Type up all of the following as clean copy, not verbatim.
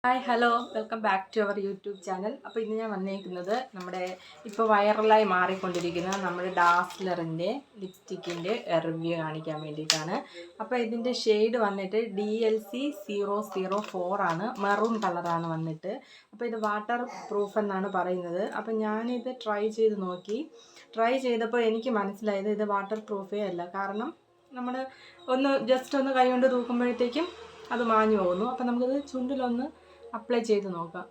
Hi hello welcome back to our YouTube channel. അപ്പോൾ ഇന്ന് ഞാൻ വന്നേക്കുന്നത് നമ്മുടെ ഇപ്പോൾ വൈറലായി മാറിക്കൊണ്ടിരിക്കുന്ന നമ്മുടെ ഡാസ്ലറിൻ്റെ ലിപ്സ്റ്റിക്കിൻ്റെ റിവ്യൂ കാണിക്കാൻ വേണ്ടിയിട്ടാണ്. അപ്പോൾ ഇതിൻ്റെ ഷെയ്ഡ് വന്നിട്ട് DLC004 ആണ്, മെറൂൺ കളറാണ് വന്നിട്ട്. അപ്പോൾ ഇത് വാട്ടർ പ്രൂഫ് എന്നാണ് പറയുന്നത്. അപ്പോൾ ഞാനിത് ട്രൈ ചെയ്ത് നോക്കി. ട്രൈ ചെയ്തപ്പോൾ എനിക്ക് മനസ്സിലായത് ഇത് വാട്ടർ പ്രൂഫേ അല്ല. കാരണം നമ്മൾ ജസ്റ്റ് ഒന്ന് കൈ കൊണ്ട് തൂക്കുമ്പോഴത്തേക്കും അത് മാഞ്ഞു പോകുന്നു. അപ്പോൾ നമുക്കിത് ചുണ്ടിലൊന്ന് അപ്ലൈ ചെയ്ത് നോക്കാം.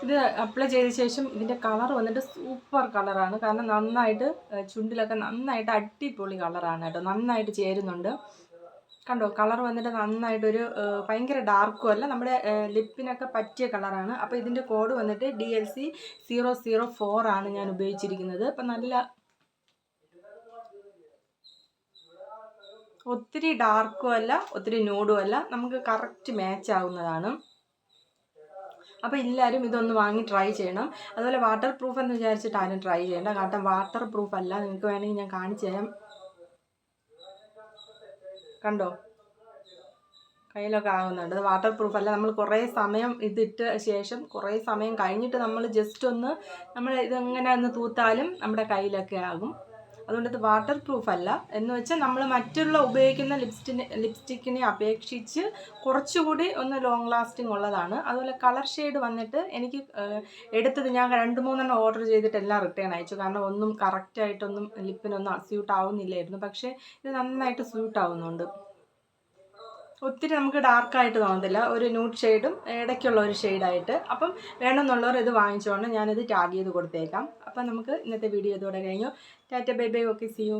ഇത് അപ്ലൈ ചെയ്ത ശേഷം ഇതിൻ്റെ കളർ വന്നിട്ട് സൂപ്പർ കളറാണ്. കാരണം നന്നായിട്ട് ചുണ്ടിലൊക്കെ നന്നായിട്ട് അടിപൊളി കളറാണ് കേട്ടോ, നന്നായിട്ട് ചേരുന്നുണ്ട്. കണ്ടോ, കളർ വന്നിട്ട് നന്നായിട്ടൊരു ഭയങ്കര ഡാർക്കും അല്ല, നമ്മുടെ ലിപ്പിനൊക്കെ പറ്റിയ കളറാണ്. അപ്പോൾ ഇതിൻ്റെ കോഡ് വന്നിട്ട് DLC004 ആണ് ഞാൻ ഉപയോഗിച്ചിരിക്കുന്നത്. അപ്പം നല്ല ഒത്തിരി ഡാർക്കും അല്ല ഒത്തിരി ന്യൂഡും അല്ല, നമുക്ക് കറക്റ്റ് മാച്ച് ആവുന്നതാണ്. അപ്പോൾ എല്ലാവരും ഇതൊന്ന് വാങ്ങി ട്രൈ ചെയ്യണം. അതുപോലെ വാട്ടർ പ്രൂഫ് എന്ന് വിചാരിച്ചിട്ട് ആരും ട്രൈ ചെയ്യേണ്ട, കാരണം വാട്ടർ പ്രൂഫ് അല്ല. നിങ്ങൾക്ക് വേണമെങ്കിൽ ഞാൻ കാണിച്ചു തരാം. കണ്ടോ, കയ്യിലൊക്കെ ആകുന്നുണ്ട്. അത് വാട്ടർ പ്രൂഫ് അല്ല. നമ്മൾ കുറേ സമയം ഇതിട്ട ശേഷം കുറേ സമയം കഴിഞ്ഞിട്ട് നമ്മൾ ജസ്റ്റ് ഒന്ന് ഇതെങ്ങനെ ഒന്ന് തൂത്താലും നമ്മുടെ കയ്യിലൊക്കെ ആകും. അതുകൊണ്ട് ഇത് വാട്ടർ പ്രൂഫ് അല്ല. എന്ന് വെച്ചാൽ നമ്മൾ മറ്റുള്ള ഉപയോഗിക്കുന്ന ലിപ്സ്റ്റിക്കിനെ അപേക്ഷിച്ച് കുറച്ചുകൂടി ഒന്ന് ലോങ് ലാസ്റ്റിംഗ് ഉള്ളതാണ്. അതുപോലെ കളർ ഷെയ്ഡ് വന്നിട്ട് എനിക്ക് എടുത്തത് ഞാൻ 2-3 ഓർഡർ ചെയ്തിട്ട് എല്ലാം റിട്ടേൺ അയച്ചു. കാരണം ഒന്നും കറക്റ്റായിട്ടൊന്നും ലിപ്പിനൊന്നും സ്യൂട്ട് ആവുന്നില്ലായിരുന്നു. പക്ഷേ ഇത് നന്നായിട്ട് സ്യൂട്ട് ആവുന്നുണ്ട്. ഒത്തിരി നമുക്ക് ഡാർക്കായിട്ട് തോന്നത്തില്ല, ഒരു ന്യൂഡ് ഷെയ്ഡും ഇടയ്ക്കുള്ള ഒരു ഷെയ്ഡായിട്ട്. അപ്പം വേണമെന്നുള്ളവർ ഇത് വാങ്ങിച്ചുകൊണ്ട് ഞാനിത് ടാഗ് ചെയ്ത് കൊടുത്തേക്കാം. അപ്പം നമുക്ക് ഇന്നത്തെ വീഡിയോ ഇതോടെ കഴിഞ്ഞു. Tata bye bye, okay, see U.